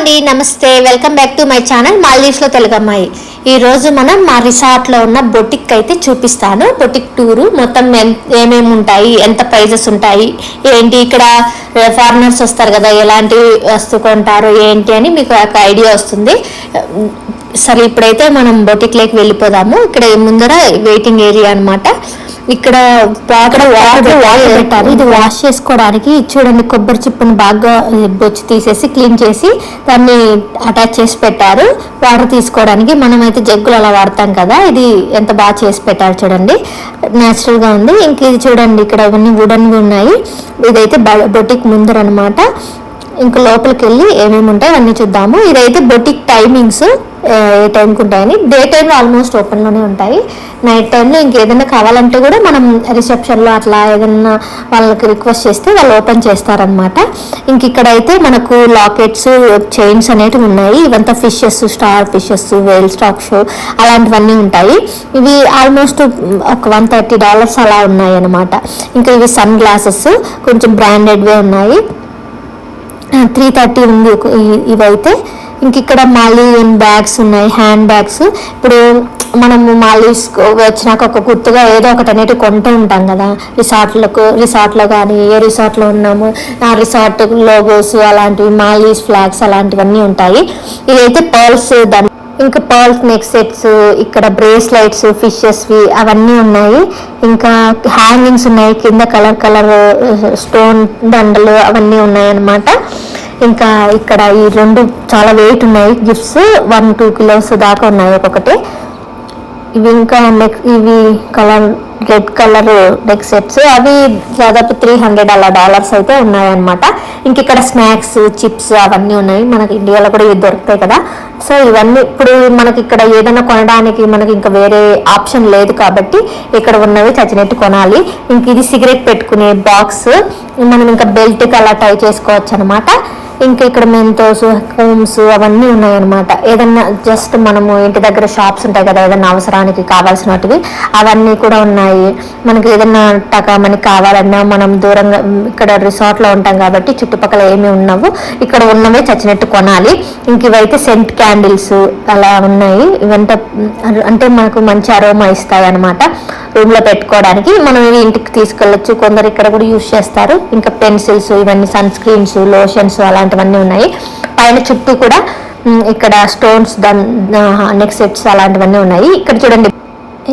అండి, నమస్తే. Welcome back to my channel మాల్దీవ్స్లో తెలుగు అమ్మాయి. ఈరోజు మనం మా రిసార్ట్లో ఉన్న బొటిక్ అయితే చూపిస్తాను. బొటిక్ టూరు మొత్తం ఏమేమి ఉంటాయి, ఎంత ప్రైజెస్ ఉంటాయి, ఏంటి ఇక్కడ ఫారినర్స్ వస్తారు కదా, ఎలాంటి వస్తువు కొంటారు ఏంటి అని మీకు ఒక ఐడియా వస్తుంది. సరే, ఇప్పుడైతే మనం బొటిక్లోకి వెళ్ళిపోదాము. ఇక్కడ ముందర వెయిటింగ్ ఏరియా అనమాట. ఇక్కడ వాటర్ పెట్టారు. ఇది వాష్ చేసుకోవడానికి చూడండి, కొబ్బరి చిప్పుని బాగా బొచ్చి తీసేసి క్లీన్ చేసి దాన్ని అటాచ్ చేసి పెట్టారు. వాటర్ తీసుకోవడానికి మనమైతే జగ్గులు అలా వాడతాం కదా, ఇది ఎంత బాగా చేసి పెట్టారు చూడండి, న్యాచురల్గా ఉంది. ఇంక ఇది చూడండి, ఇక్కడ ఇవన్నీ వుడన్వి ఉన్నాయి. ఇదైతే బొటిక్ ముందర అనమాట. ఇంకా లోపలికి వెళ్ళి ఏమేమి ఉంటాయి అన్నీ చూద్దాము. ఇదైతే బొటిక్ టైమింగ్స్ ఏ టైంకి ఉంటాయని. డే టైంలో ఆల్మోస్ట్ ఓపెన్లోనే ఉంటాయి. నైట్ టైంలో ఇంకేదైనా కావాలంటే కూడా మనం రిసెప్షన్లో అట్లా ఏదైనా వాళ్ళకి రిక్వెస్ట్ చేస్తే వాళ్ళు ఓపెన్ చేస్తారనమాట. ఇంక ఇక్కడైతే మనకు లాకెట్స్, చైన్స్ అనేటివి ఉన్నాయి. ఇవంతా ఫిషెస్, స్టార్ ఫిషెస్, వేల్ స్టాక్స్ అలాంటివన్నీ ఉంటాయి. ఇవి ఆల్మోస్ట్ ఒక $130 అలా ఉన్నాయి అనమాట. ఇంకా ఇవి సన్ గ్లాసెస్ కొంచెం బ్రాండెడ్వే ఉన్నాయి. 330 ఉంది ఇవైతే. ఇంక ఇక్కడ మాల్దీవ్ బ్యాగ్స్ ఉన్నాయి, హ్యాండ్ బ్యాగ్స్. ఇప్పుడు మనము మాల్దీవ్స్ వచ్చినాక ఒక గుర్తుగా ఏదో ఒకటి అనేది కొంటూ ఉంటాం కదా, రిసార్ట్లో కానీ ఏ రిసార్ట్లో ఉన్నాము ఆ రిసార్ట్ లోగోస్ అలాంటివి, మాల్దీవ్స్ ఫ్లాగ్స్ అలాంటివన్నీ ఉంటాయి. ఇదైతే పర్ల్స్, ఇంకా పర్ల్స్ నెక్ సెట్స్, ఇక్కడ బ్రేస్లైట్స్, ఫిషెస్వి అవన్నీ ఉన్నాయి. ఇంకా హ్యాంగింగ్స్ ఉన్నాయి, కింద కలర్ స్టోన్ దండలు అవన్నీ ఉన్నాయి అన్నమాట. ఇంకా ఇక్కడ ఈ రెండు చాలా వెయిట్ ఉన్నాయి గిఫ్ట్స్, 1-2 kilos దాకా ఉన్నాయి ఒక్కొక్కటి. ఇవి ఇంకా ఇవి రెడ్ కలర్ నెక్ సెట్స్, అవి దాదాపు $300 అయితే ఉన్నాయన్నమాట. ఇంక ఇక్కడ స్నాక్స్, చిప్స్ అవన్నీ ఉన్నాయి. మనకి ఇండియాలో కూడా ఇవి దొరుకుతాయి కదా. సో ఇవన్నీ ఇప్పుడు మనకి ఇక్కడ ఏదైనా కొనడానికి మనకి ఇంకా వేరే ఆప్షన్ లేదు కాబట్టి ఇక్కడ ఉన్నవి చచ్చినట్టు కొనాలి. ఇంక ఇది సిగరెట్ పెట్టుకునే బాక్స్, మనం ఇంకా బెల్ట్కి అలా టై చేసుకోవచ్చు అనమాట. ఇంకా ఇక్కడ మెంతోస్, హోమ్స్ అవన్నీ ఉన్నాయన్నమాట. ఏదన్నా జస్ట్ మనము ఇంటి దగ్గర షాప్స్ ఉంటాయి కదా, ఏదన్నా అవసరానికి కావాల్సినవి అవన్నీ కూడా ఉన్నాయి. మనకి ఏదన్నా మనకి కావాలన్నా మనం దూరంగా ఇక్కడ రిసార్ట్లో ఉంటాం కాబట్టి చుట్టుపక్కల ఏమి ఉన్నావు, ఇక్కడ ఉన్నవే చచ్చినట్టు కొనాలి. ఇంక ఇవైతే సెంట్ క్యాండిల్స్ అలా ఉన్నాయి. ఇవంతా అంటే మనకు మంచి అరోమా ఇస్తాయి అనమాట. రూమ్లో పెట్టుకోవడానికి మనం ఇవి ఇంటికి తీసుకెళ్ళచ్చు. కొందరు ఇక్కడ కూడా యూజ్ చేస్తారు. ఇంకా పెన్సిల్స్, ఇవన్నీ సన్ స్క్రీన్స్, లోషన్స్ అలాంటివన్నీ ఉన్నాయి. పైన చుట్టూ కూడా ఇక్కడ స్టోన్స్, నెక్ సెట్స్ అలాంటివన్నీ ఉన్నాయి. ఇక్కడ చూడండి,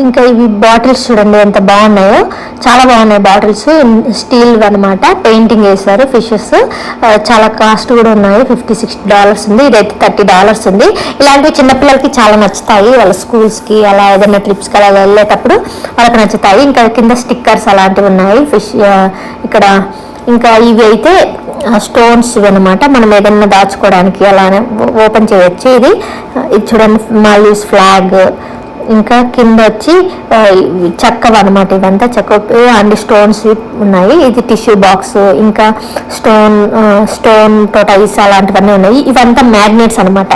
ఇంకా ఇవి బాటిల్స్ చూడండి ఎంత బాగున్నాయో, చాలా బాగున్నాయి బాటిల్స్. స్టీల్ అనమాట, పెయింటింగ్ వేశారు. ఫిషెస్ చాలా కాస్ట్ కూడా ఉన్నాయి, $50-60 ఉంది. ఇదైతే $30 ఉంది. ఇలాంటివి చిన్నపిల్లలకి చాలా నచ్చుతాయి. వాళ్ళ స్కూల్స్కి అలా ఏదైనా ట్రిప్స్కి అలా వెళ్ళేటప్పుడు వాళ్ళకి నచ్చుతాయి. ఇంకా కింద స్టిక్కర్స్ అలాంటివి ఉన్నాయి. ఇక్కడ ఇంకా ఇవి అయితే స్టోన్స్ అనమాట, మనం ఏదైనా దాచుకోవడానికి అలానే ఓపెన్ చేయొచ్చు. ఇది చూడండి, మాల్దీవ్స్ ఫ్లాగ్. ఇంకా కింద వచ్చి చెక్క అనమాట, ఇవంతా చెక్క అండ్ స్టోన్స్ ఉన్నాయి. ఇది టిష్యూ బాక్స్, ఇంకా స్టోన్ టోటైస్ అలాంటివన్నీ ఉన్నాయి. ఇవంతా మ్యాగ్నెట్స్ అనమాట.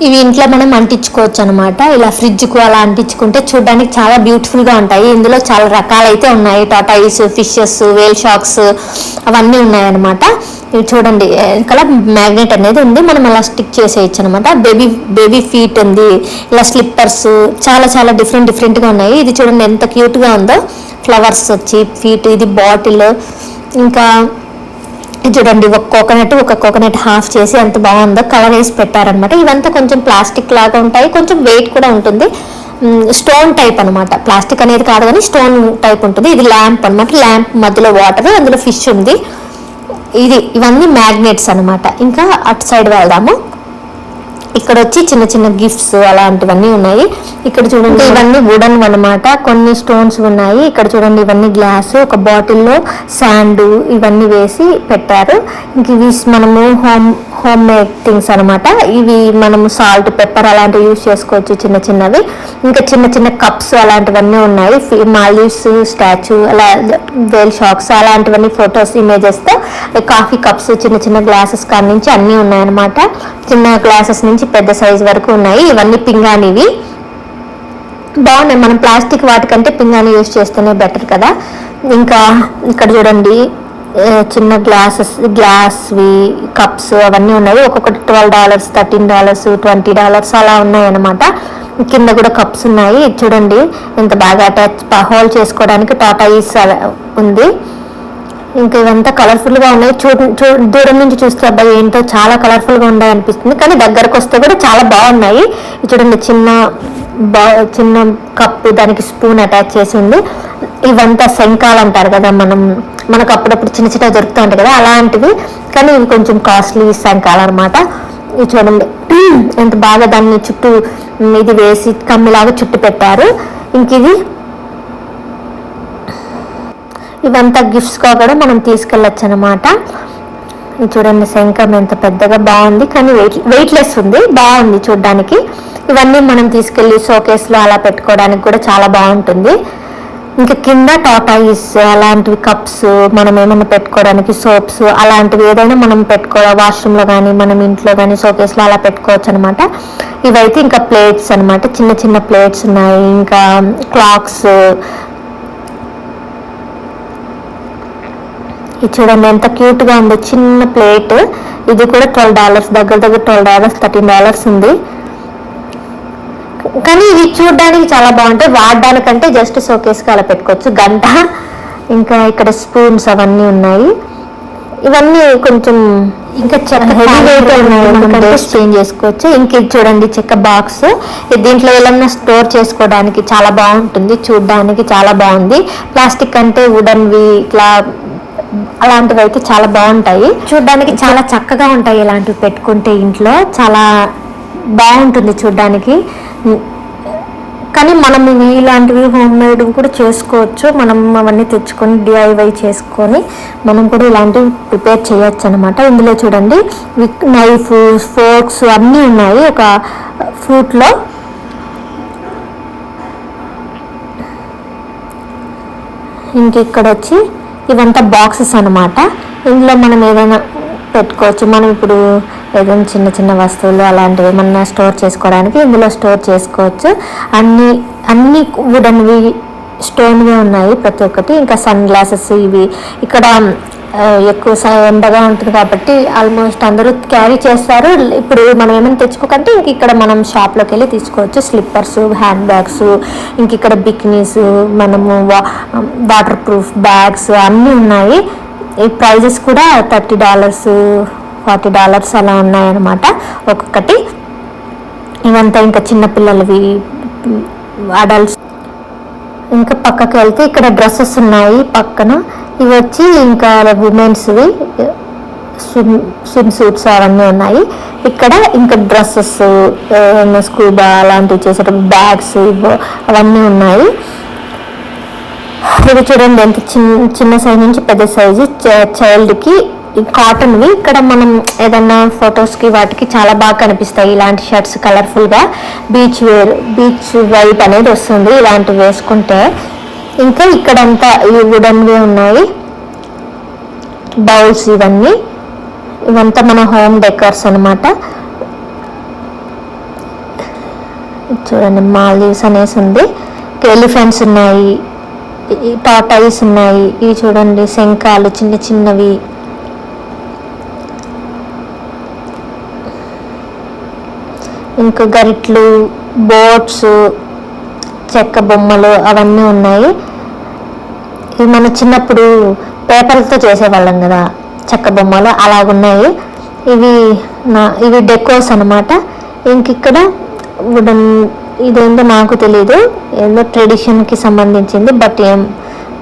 ఇవి ఇంట్లో మనం అంటించుకోవచ్చు అనమాట. ఇలా ఫ్రిడ్జ్కు అలా అంటించుకుంటే చూడడానికి చాలా బ్యూటిఫుల్గా ఉంటాయి. ఇందులో చాలా రకాలైతే ఉన్నాయి. టాటాయిస్, ఫిషెస్, వేల్ షాక్స్ అవన్నీ ఉన్నాయన్నమాట. ఇవి చూడండి, ఇక్కడ మ్యాగ్నెట్ అనేది ఉంది, మనం అలా స్టిక్ చేసేయచ్చు అనమాట. బేబీ ఫీట్ ఉంది, ఇలా స్లిప్పర్స్ చాలా చాలా డిఫరెంట్గా ఉన్నాయి. ఇది చూడండి ఎంత క్యూట్గా ఉందో, ఫ్లవర్స్ వచ్చి ఫీట్. ఇది బాటిల్. ఇంకా చూడండి, ఒక కోకోనట్ హాఫ్ చేసి ఎంత బాగుందో కవర్ వేసి పెట్టారనమాట. ఇవంతా కొంచెం ప్లాస్టిక్ లాగా ఉంటాయి, కొంచెం వెయిట్ కూడా ఉంటుంది. స్టోన్ టైప్ అనమాట, ప్లాస్టిక్ అనేది కాదు కానీ స్టోన్ టైప్ ఉంటుంది. ఇది ల్యాంప్ అనమాట, ల్యాంప్ మధ్యలో వాటర్, అందులో ఫిష్ ఉంది. ఇవన్నీ మ్యాగ్నెట్స్ అనమాట. ఇంకా అటు సైడ్ వెళ్దాము. ఇక్కడ వచ్చి చిన్న చిన్న గిఫ్ట్స్ అలాంటివన్నీ ఉన్నాయి. ఇక్కడ చూడండి, ఇవన్నీ వుడన్ అనమాట, కొన్ని స్టోన్స్ ఉన్నాయి. ఇక్కడ చూడండి, ఇవన్నీ గ్లాస్, ఒక బాటిల్లో శాండ్ ఇవన్నీ వేసి పెట్టారు. ఇంక ఇవి మనము హోమ్ మేడ్ థింగ్స్ అనమాట. ఇవి మనము సాల్ట్, పెప్పర్ అలాంటివి యూజ్ చేసుకోవచ్చు, చిన్న చిన్నవి. ఇంకా చిన్న చిన్న కప్స్ అలాంటివన్నీ ఉన్నాయి. మాల్దీవ్స్ స్టాచ్యూ, అలా వేల్ షాక్స్ అలాంటివన్నీ ఫొటోస్, ఇమేజెస్తో కాఫీ కప్స్, చిన్న చిన్న గ్లాసెస్ కాడి నుంచి అన్నీ ఉన్నాయన్నమాట. చిన్న గ్లాసెస్ నుంచి పెద్ద సైజు వరకు ఉన్నాయి. ఇవన్నీ పింగాణివి బాగున్నాయి. మనం ప్లాస్టిక్ వాటికంటే పింగాణి యూజ్ చేస్తేనే బెటర్ కదా. ఇంకా ఇక్కడ చూడండి, చిన్న గ్లాస్వి కప్స్ అవన్నీ ఉన్నాయి. ఒక్కొక్కటి $12, $13, $20 అలా ఉన్నాయి అన్నమాట. కింద కూడా కప్స్ ఉన్నాయి. చూడండి ఎంత బాగా హోల్ చేసుకోవడానికి టాటాయిస్ ఉంది. ఇంకా ఇవంతా కలర్ఫుల్గా ఉన్నాయి. దూరం నుంచి చూస్తే అబ్బాయి ఏంటో చాలా కలర్ఫుల్గా ఉన్నాయి అనిపిస్తుంది, కానీ దగ్గరకు వస్తే కూడా చాలా బాగున్నాయి. చూడండి చిన్న కప్పు, దానికి స్పూన్ అటాచ్ చేసి ఉంది. ఇవంతా శంఖాలు అంటారు కదా, మనకు అప్పుడప్పుడు చిన్న చిన్న దొరుకుతూ ఉంటాయి కదా అలాంటివి, కానీ ఇవి కొంచెం కాస్ట్లీ శంఖాలు అనమాట. ఇది చూడండి ఎంత బాగా దాన్ని చుట్టూ ఇది వేసి కమ్మిలాగా చుట్టు పెట్టారు. ఇంక ఇవంతా గిఫ్ట్స్గా కూడా మనం తీసుకెళ్ళచ్చు అనమాట. ఇది చూడండి శంఖం ఎంత పెద్దగా బాగుంది, కానీ వెయిట్లెస్ ఉంది, బాగుంది చూడడానికి. ఇవన్నీ మనం తీసుకెళ్ళి షోకేస్లో అలా పెట్టుకోవడానికి కూడా చాలా బాగుంటుంది. ఇంకా కింద టాటాయిస్ అలాంటివి కప్స్, మనం ఏమైనా పెట్టుకోవడానికి సోప్స్ అలాంటివి ఏదైనా మనం వాష్రూమ్లో కానీ మనం ఇంట్లో కానీ షోకేస్లో అలా పెట్టుకోవచ్చు అనమాట. ఇవైతే ఇంకా ప్లేట్స్ అనమాట, చిన్న చిన్న ప్లేట్స్ ఉన్నాయి. ఇంకా క్లాక్స్, ఇది చూడండి ఎంత క్యూట్గా ఉందో చిన్న ప్లేట్. ఇది కూడా $12, దగ్గర $12, $13 ఉంది. కానీ ఇవి చూడడానికి చాలా బాగుంటాయి, వాడడానికంటే జస్ట్ షోకేస్కి అలా పెట్టుకోవచ్చు. గంట, ఇంకా ఇక్కడ స్పూన్స్ అవన్నీ ఉన్నాయి. ఇవన్నీ కొంచెం ఇంకా హెవీ వెయిట్ ఉన్నాయి, మనం చేంజ్ చేసుకోవచ్చు. ఇంక ఇది చూడండి చెక్క బాక్స్, దీంట్లో ఏదన్నా స్టోర్ చేసుకోవడానికి చాలా బాగుంటుంది, చూడడానికి చాలా బాగుంది. ప్లాస్టిక్ అంటే వుడన్వి ఇట్లా అలాంటివి అయితే చాలా బాగుంటాయి, చూడడానికి చాలా చక్కగా ఉంటాయి. ఇలాంటివి పెట్టుకుంటే ఇంట్లో చాలా బాగుంటుంది చూడడానికి. కానీ మనం ఇలాంటివి హోమ్ మేడ్ కూడా చేసుకోవచ్చు. మనం అవన్నీ తెచ్చుకొని DIY చేసుకొని మనం కూడా ఇలాంటివి ప్రిపేర్ చేయొచ్చు అనమాట. ఇందులో చూడండి నైఫ్, ఫోర్క్స్ అన్నీ ఉన్నాయి ఒక ఫ్రూట్లో. ఇంక ఇక్కడ వచ్చి ఇవంతా బాక్సెస్ అనమాట. ఇందులో మనం ఏదైనా పెట్టుకోవచ్చు. మనం ఇప్పుడు ఏదైనా చిన్న చిన్న వస్తువులు అలాంటివి ఏమన్నా స్టోర్ చేసుకోవడానికి ఇందులో స్టోర్ చేసుకోవచ్చు. అన్ని వుడన్వి, స్టోన్వి ఉన్నాయి ప్రతి ఒక్కటి. ఇంకా సన్ గ్లాసెస్ ఇవి ఇక్కడ ఎక్కువ ఎండగా ఉంటుంది కాబట్టి ఆల్మోస్ట్ అందరూ క్యారీ చేస్తారు. ఇప్పుడు మనం ఏమైనా తెచ్చుకోకంటే ఇంక ఇక్కడ మనం షాప్లోకి వెళ్ళి తీసుకోవచ్చు. స్లిప్పర్స్, హ్యాండ్ బ్యాగ్స్, ఇంక ఇక్కడ బికినీస్, మనము వాటర్ ప్రూఫ్ బ్యాగ్స్ అన్నీ ఉన్నాయి. ఈ ప్రైజెస్ కూడా $30, $40 అలా ఉన్నాయన్నమాట ఒక్కొక్కటి. ఇవంతా ఇంకా చిన్నపిల్లలవి, అడల్ట్స్. ఇంకా పక్కకి వెళ్తే ఇక్కడ డ్రెస్సెస్ ఉన్నాయి పక్కన. ఇవి వచ్చి ఇంకా ఉమెన్స్వి స్విమ్ సూట్స్ అవన్నీ ఉన్నాయి. ఇక్కడ ఇంకా డ్రెస్సెస్, స్కూబా అలాంటివి చేసేటప్పుడు బ్యాగ్స్ అవన్నీ ఉన్నాయి. ఇది చూడండి ఎంత చిన్న సైజ్ నుంచి పెద్ద సైజు చైల్డ్కి కాటన్వి. ఇక్కడ మనం ఏదన్నా ఫొటోస్కి వాటికి చాలా బాగా కనిపిస్తాయి ఇలాంటి షర్ట్స్ కలర్ఫుల్గా. బీచ్ వైబ్ అనేది వస్తుంది ఇలాంటివి వేసుకుంటే. ఇంకా ఇక్కడంతా ఈ వుడన్వి ఉన్నాయి బౌల్స్, ఇవంతా మన హోమ్ డెకర్స్ అనమాట. చూడండి మాల్దీవ్స్ అనేసి ఉంది. ఎలిఫెంట్స్ ఉన్నాయి, టాటాయిస్ ఉన్నాయి. ఇవి చూడండి శంఖాలు చిన్న చిన్నవి. ఇంకా గరిట్లు, బోట్స్, చెక్క బొమ్మలు అవన్నీ ఉన్నాయి. ఇవి మన చిన్నప్పుడు పేపర్లతో చేసేవాళ్ళం కదా చెక్క బొమ్మలు, అలాగున్నాయి. ఇవి డెకోస్ అనమాట. ఇంక ఇక్కడ వుడన్, ఇదేంటో నాకు తెలీదు, ఏదో ట్రెడిషన్కి సంబంధించింది, బట్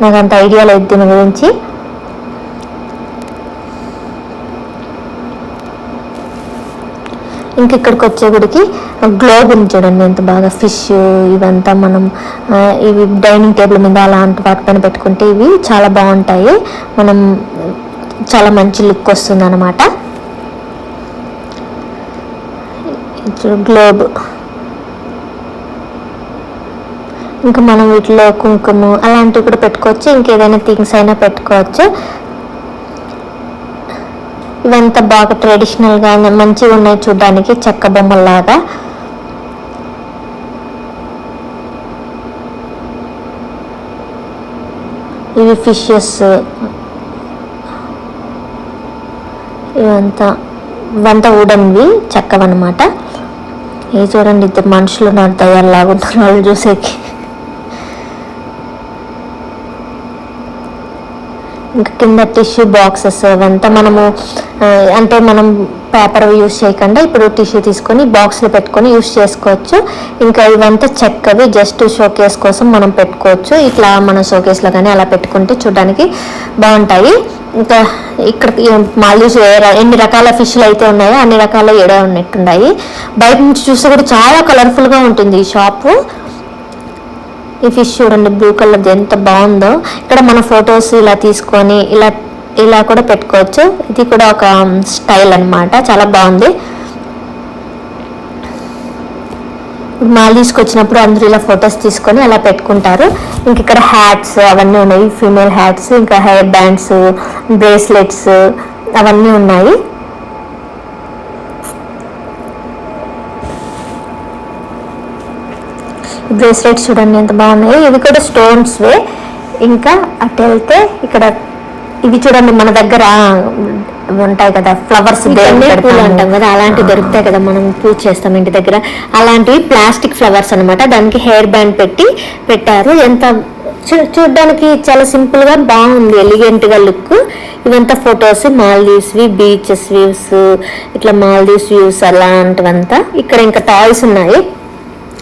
నాకు అంత ఐడియా లేదు దీని గురించి. ఇంక ఇక్కడికి వచ్చేగుడికి గ్లోబ్ ఉంది చూడండి ఎంత బాగా. ఫిష్ ఇవంతా మనం ఇవి డైనింగ్ టేబుల్ మీద అలాంటి వాటిపైన పెట్టుకుంటే ఇవి చాలా బాగుంటాయి, మనం చాలా మంచి లుక్ వస్తుంది అనమాట. గ్లోబ్. ఇంకా మనం వీటిలో కుంకుమ అలాంటివి కూడా పెట్టుకోవచ్చు, ఇంకేదైనా థింగ్స్ అయినా పెట్టుకోవచ్చు. ఇవంతా బాగా ట్రెడిషనల్గా మంచిగా ఉన్నాయి చూడడానికి, చెక్క బొమ్మల్లాగా. ఇవి ఫిషెస్, ఇవంతా వుడన్వి, చెక్కవన్నమాట. ఇది చూడండి, ఇద్దరు మనుషులు ఉన్నారు, దయ్యాల్లాగా ఉంటారు వాళ్ళు చూసేకి. ఇంకా కింద టిష్యూ బాక్సెస్ అవంతా మనము అంటే మనం పేపర్ యూస్ చేయకుండా ఇప్పుడు టిష్యూ తీసుకొని బాక్స్లో పెట్టుకొని యూస్ చేసుకోవచ్చు. ఇంకా ఇవంతా చెక్కవి, జస్ట్ షోకేస్ కోసం మనం పెట్టుకోవచ్చు. ఇట్లా మన షోకేస్లో కానీ అలా పెట్టుకుంటే చూడడానికి బాగుంటాయి. ఇంకా ఇక్కడ మాల్దీవ్స్ ఎన్ని రకాల ఫిష్లు అయితే ఉన్నాయో అన్ని రకాల ఏడా ఉన్నట్టున్నాయి. బయట నుంచి చూస్తే కూడా చాలా కలర్ఫుల్గా ఉంటుంది ఈ షాపు. ఈ ఫిష్ చూడండి, బ్లూ కలర్ ఎంత బాగుందో. ఇక్కడ మన ఫొటోస్ ఇలా తీసుకొని ఇలా కూడా పెట్టుకోవచ్చు. ఇది కూడా ఒక స్టైల్ అన్నమాట, చాలా బాగుంది. మాల్దీవ్స్కి వచ్చినప్పుడు అందరూ ఇలా ఫొటోస్ తీసుకొని అలా పెట్టుకుంటారు. ఇంక ఇక్కడ హ్యాట్స్ అవన్నీ ఉన్నాయి, ఫీమేల్ హ్యాట్స్, ఇంకా హెయిర్ బ్యాండ్స్, బ్రేస్లెట్స్ అవన్నీ ఉన్నాయి. బ్రేస్లెట్స్ చూడండి ఎంత బాగున్నాయి. ఇవి కూడా స్టోన్స్వే. ఇంకా అటు వెళ్తే ఇక్కడ ఇవి చూడండి, మన దగ్గర ఉంటాయి కదా ఫ్లవర్స్ అంటాం కదా, అలాంటివి దొరుకుతాయి కదా, మనం పూజ చేస్తాం ఇంటి దగ్గర. అలాంటివి ప్లాస్టిక్ ఫ్లవర్స్ అనమాట. దానికి హెయిర్ బ్యాండ్ పెట్టారు. ఎంత చూడడానికి చాలా సింపుల్ గా బాగుంది, ఎలిగెంట్ గా లుక్. ఇవంతా ఫొటోస్ మాల్దీవ్స్వి, బీచెస్ వ్యూస్, ఇట్లా మాల్దీవ్స్ వ్యూస్ అలాంటివంతా. ఇక్కడ ఇంకా టాయ్స్ ఉన్నాయి.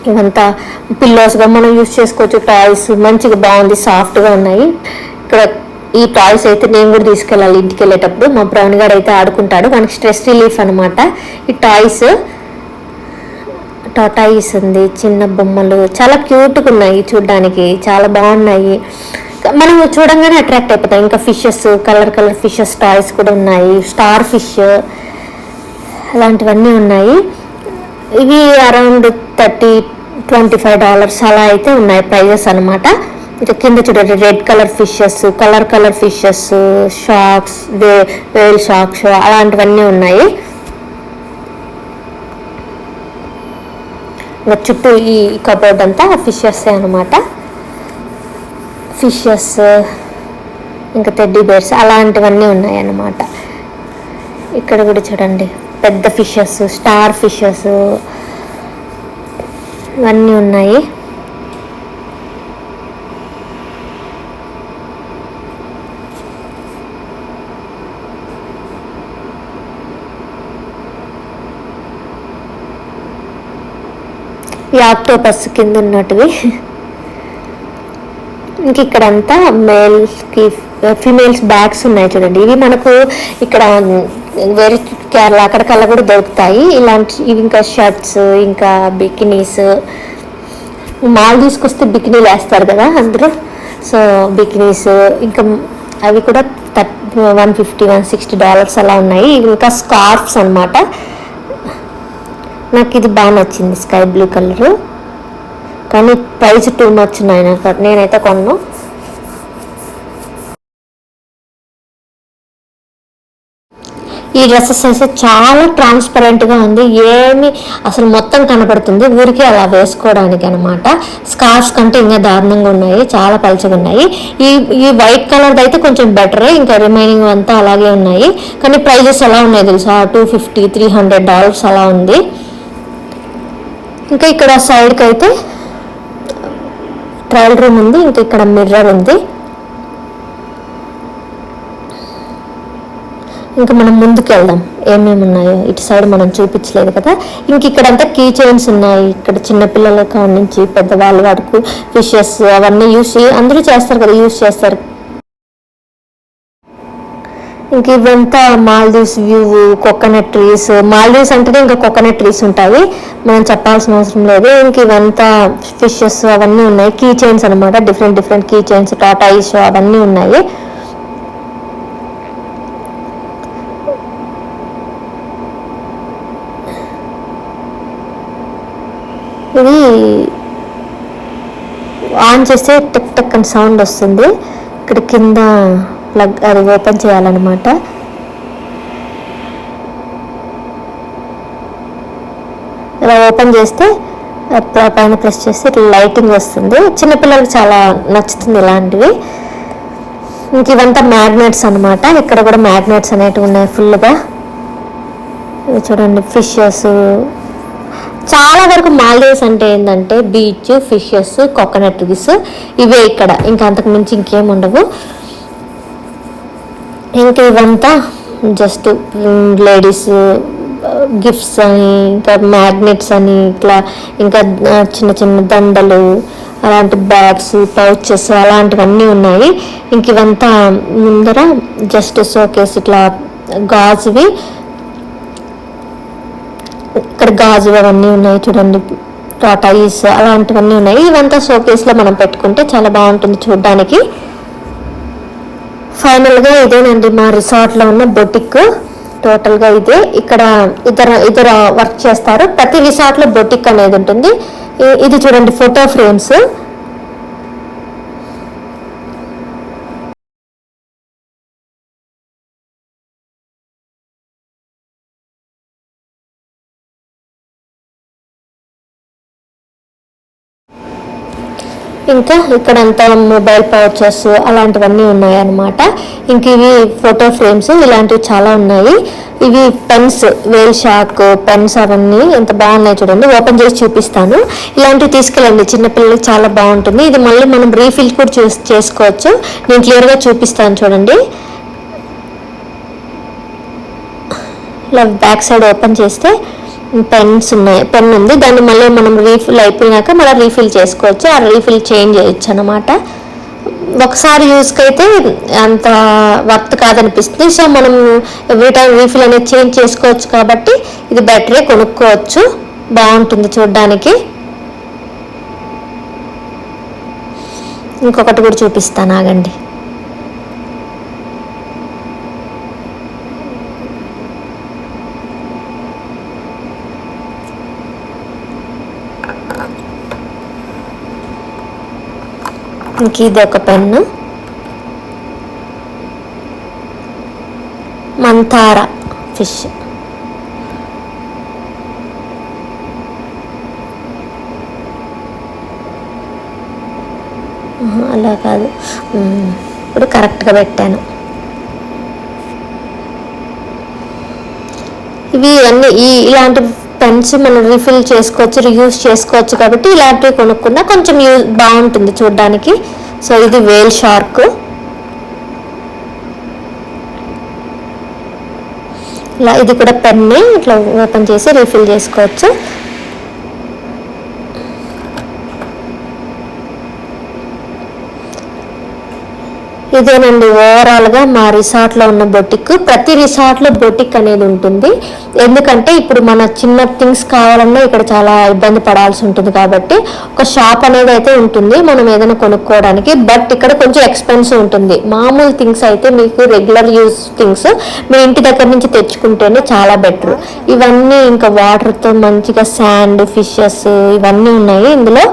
ఇవంతా పిల్లోస్గా మనం యూజ్ చేసుకోవచ్చు. టాయ్స్ మంచిగా బాగుంది, సాఫ్ట్గా ఉన్నాయి. ఇక్కడ ఈ టాయ్స్ అయితే నేను కూడా తీసుకెళ్ళాలి ఇంటికి వెళ్ళేటప్పుడు. మా బ్రౌన్ గారు అయితే ఆడుకుంటాడు, మనకి స్ట్రెస్ రిలీఫ్ అనమాట ఈ టాయ్స్. టాటాయిస్ ఉంది, చిన్న బొమ్మలు చాలా క్యూట్గా ఉన్నాయి, చూడడానికి చాలా బాగున్నాయి. మనం చూడంగానే అట్రాక్ట్ అయిపోతాం. ఇంకా ఫిషెస్, కలర్ ఫిషెస్ టాయ్స్ కూడా ఉన్నాయి. స్టార్ ఫిష్ అలాంటివన్నీ ఉన్నాయి. ఇవి అరౌండ్ $25 అలా అయితే ఉన్నాయి ప్రైజెస్ అనమాట. ఇక కింద చూడండి, red colour fishes, colour fishes, sharks, whale sharks అలాంటివన్నీ ఉన్నాయి. ఇంకా చుట్టూ ఈ కబోర్డ్ అంతా ఫిషెస్ అనమాట. ఫిషెస్, ఇంకా టెడ్డీ బేర్స్ అలాంటివన్నీ ఉన్నాయి అన్నమాట. ఇక్కడ కూడా చూడండి, పెద్ద ఫిషెస్, స్టార్ ఫిషెస్ ఇవన్నీ ఉన్నాయి. ఈ ఆక్టోపస్ కింద ఉన్నట్టువి. ఇంక ఇక్కడంతా మేల్స్కి ఫీమేల్స్ బ్యాగ్స్ ఉన్నాయి చూడండి. ఇవి మనకు ఇక్కడ వేరే కేరళ అక్కడికల్లా కూడా దొరుకుతాయి ఇలాంటి. ఇవి ఇంకా షర్ట్స్, ఇంకా బికినీస్. మాల్దీవ్స్కి వస్తే బికినీలు వేస్తారు కదా అందరూ, సో బికినీస్. ఇంకా అవి కూడా $150-160 అలా ఉన్నాయి. ఇంకా స్కార్ఫ్స్ అనమాట. నాకు ఇది బాగా నచ్చింది, స్కై బ్లూ కలరు, కానీ ప్రైస్ టూ మచ్ ఉన్నాయి నాకు, నేనైతే కొన్నాను. ఈ డ్రెస్సెస్ అయితే చాలా ట్రాన్స్పరెంట్గా ఉంది, ఏమి అసలు మొత్తం కనపడుతుంది, ఊరికి అలా వేసుకోవడానికి అనమాట. స్కార్ఫ్స్ కంటే ఇంకా దారుణంగా ఉన్నాయి, చాలా పలుచగా ఉన్నాయి. ఈ వైట్ కలర్ అయితే కొంచెం బెటరే, ఇంకా రిమైనింగ్ అంతా అలాగే ఉన్నాయి. కానీ ప్రైజెస్ ఎలా ఉన్నాయి తెలుసా, $250-300 అలా ఉంది. ఇంకా ఇక్కడ సైడ్కి అయితే ట్రయల్ రూమ్ ఉంది. ఇంకా ఇక్కడ మిర్రర్ ఉంది. ఇంకా మనం ముందుకు వెళ్దాం, ఏమేమి ఉన్నాయో. ఇటు సైడ్ మనం చూపించలేదు కదా. ఇంక ఇక్కడంతా కీ చైన్స్ ఉన్నాయి. ఇక్కడ చిన్నపిల్లల కాడ నుంచి పెద్దవాళ్ళ వరకు ఫిషెస్ అవన్నీ అందరూ చేస్తారు కదా, యూస్ చేస్తారు. ఇంక ఇవంతా Maldives view, coconut trees. Maldives అంటేనే ఇంకా కోకోనట్ ట్రీస్ ఉంటాయి, మనం చెప్పాల్సిన అవసరం లేదు. ఇంక ఇవంతా ఫిషెస్ అవన్నీ ఉన్నాయి. కీ చైన్స్ అనమాట, డిఫరెంట్ కీ చైన్స్, టాటాయిస్ అవన్నీ ఉన్నాయి. ఇది ఆన్ చేస్తే టక్ టక్ అని సౌండ్ వస్తుంది. ఇక్కడ కింద ప్లగ్, అది ఓపెన్ చేయాలన్నమాట. ఇలా ఓపెన్ చేస్తే పైన ప్రెస్ చేస్తే లైటింగ్ వస్తుంది. చిన్నపిల్లలకు చాలా నచ్చుతుంది ఇలాంటివి. ఇంక ఇవంతా మ్యాగ్నెట్స్ అనమాట. ఇక్కడ కూడా మ్యాగ్నెట్స్ అనేటివి ఉన్నాయి ఫుల్గా. ఇది చూడండి ఫిషెస్. చాలా వరకు మాల్దీవ్స్ అంటే ఏంటంటే బీచ్, ఫిషెస్, కోకోనట్ ట్రీస్ ఇవే ఇక్కడ, ఇంకా అంతకు మించి ఇంకేం ఉండవు. ఇంకా ఇవంతా జస్ట్ లేడీస్ గిఫ్ట్స్ అని, ఇంకా మ్యాగ్నెట్స్ అని, ఇట్లా ఇంకా చిన్న చిన్న దండలు, అలాంటి బ్యాగ్స్, పౌచెస్ అలాంటివన్నీ ఉన్నాయి. ఇంక ఇవంతా ముందర జస్ట్ షోకేస్, ఇట్లా గాజువి, ఇక్కడ గాజు అవన్నీ ఉన్నాయి చూడండి, టాటాయిస్ అలాంటివన్నీ ఉన్నాయి. ఇవంతా షోకేస్లో మనం పెట్టుకుంటే చాలా బాగుంటుంది చూడడానికి. ఫైనల్గా ఇదేనండి మా రిసార్ట్లో ఉన్న బొటిక్. టోటల్గా ఇదే. ఇక్కడ ఇద్దరు వర్క్ చేస్తారు. ప్రతి రిసార్ట్లో బొటిక్ అనేది ఉంటుంది. ఇది చూడండి ఫోటో ఫ్రేమ్స్. ఇంకా ఇక్కడంతా మొబైల్ పౌచెస్ అలాంటివన్నీ ఉన్నాయన్నమాట. ఇంక ఇవి ఫోటో ఫ్రేమ్స్, ఇలాంటివి చాలా ఉన్నాయి. ఇవి పెన్స్, వేల్ షార్క్ పెన్స్, అవన్నీ ఎంత బాగున్నాయి చూడండి. ఓపెన్ చేసి చూపిస్తాను. ఇలాంటివి తీసుకెళ్ళండి, చిన్నపిల్లలకి చాలా బాగుంటుంది. ఇది మళ్ళీ మనం రీఫిల్ కూడా చేసుకోవచ్చు. నేను క్లియర్గా చూపిస్తాను చూడండి. ఇలా బ్యాక్ సైడ్ ఓపెన్ చేస్తే పెన్స్ ఉన్నాయి, పెన్ ఉంది. దాన్ని మళ్ళీ మనం రీఫిల్ అయిపోయినాక మళ్ళీ రీఫిల్ చేసుకోవచ్చు. ఆ రీఫిల్ చేంజ్ చేయొచ్చు అనమాట. ఒకసారి యూస్కి అయితే అంత వర్త్ కాదనిపిస్తుంది. సో మనం ఎవ్రీ టైం రీఫిల్ అనేది చేంజ్ చేసుకోవచ్చు కాబట్టి ఇది బెటరే, కొనుక్కోవచ్చు, బాగుంటుంది చూడడానికి. ఇంకొకటి కూడా చూపిస్తాను, ఆగండి. ఇంక ఇది ఒక పెన్ను, మంతారా ఫిష్. అలా కాదు, ఇప్పుడు కరెక్ట్గా పెట్టాను. ఇవి అన్నీ ఇలాంటి పెన్స్ మనం రీఫిల్ చేసుకోవచ్చు, రీయూజ్ చేసుకోవచ్చు కాబట్టి ఇలాంటివి కొనుక్కున్నా కొంచెం బాగుంటుంది చూడడానికి. సో ఇది వేల్ షార్క్. ఇలా ఇది కూడా పెన్నే, ఇట్లా ఓపెన్ చేసి రీఫిల్ చేసుకోవచ్చు. ఇదేనండి ఓవరాల్గా మా రిసార్ట్లో ఉన్న బొటిక్. ప్రతి రిసార్ట్లో బొటిక్ అనేది ఉంటుంది. ఎందుకంటే ఇప్పుడు మన చిన్న థింగ్స్ కావాలన్నా ఇక్కడ చాలా ఇబ్బంది పడాల్సి ఉంటుంది కాబట్టి ఒక షాప్ అనేది అయితే ఉంటుంది మనం ఏదైనా కొనుక్కోవడానికి. బట్ ఇక్కడ కొంచెం ఎక్స్పెన్సివ్ ఉంటుంది. మామూలు థింగ్స్ అయితే మీకు రెగ్యులర్ యూజ్ థింగ్స్ మీ ఇంటి దగ్గర నుంచి తెచ్చుకుంటేనే చాలా బెటర్. ఇవన్నీ ఇంకా వాటర్తో మంచిగా శాండ్, ఫిషెస్ ఇవన్నీ ఉన్నాయి ఇందులో.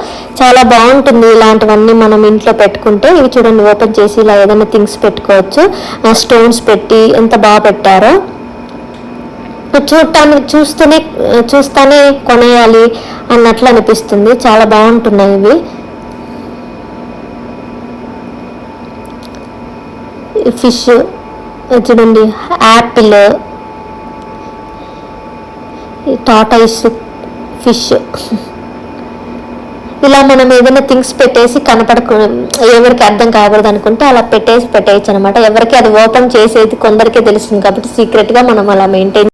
చాలా బాగుంటుంది ఇలాంటివన్నీ మనం ఇంట్లో పెట్టుకుంటే. ఇవి చూడండి ఓపెన్ చేసి ఇలా ఏదైనా థింగ్స్ పెట్టుకోవచ్చు. స్టోన్స్ పెట్టి ఎంత బాగా పెట్టారో. చూస్తానే కొనేయాలి అన్నట్లు అనిపిస్తుంది. చాలా బాగుంటున్నాయి ఇవి. ఫిష్ చూడండి, యాపిల్, టాటాయిస్ ఫిష్. ఇలా మనం ఏదైనా థింగ్స్ పెట్టేసి ఎవరికి అర్థం కాకూడదు అనుకుంటే అలా పెట్టేయచ్చు అనమాట. ఎవరికి అది ఓపెన్ చేసేది కొందరికే తెలుస్తుంది కాబట్టి సీక్రెట్గా మనం అలా మెయింటైన్